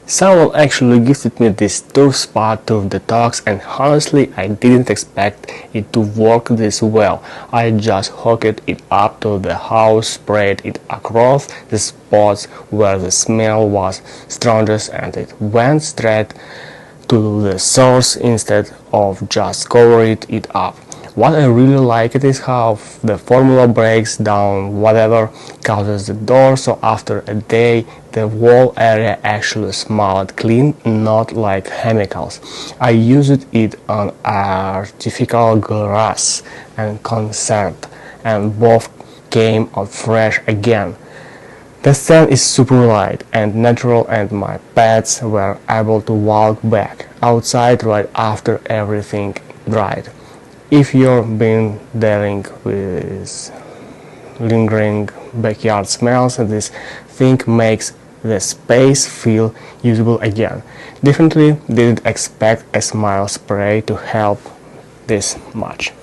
Someone actually gifted me this TurfSpa Turf Detox, and honestly I didn't expect it to work this well. I just hooked it up to the house, sprayed it across the spots where the smell was strongest, and it went straight to the source instead of just covering it up. What I really like it is how the formula breaks down whatever causes the door, so after a day the whole area actually smelled clean, not like chemicals. I used it on artificial grass and concert, and both came out fresh again. The sand is super light and natural, and my pets were able to walk back outside right after everything dried. If you've been dealing with lingering backyard smells, this thing makes the space feel usable again. Definitely didn't expect a smile spray to help this much.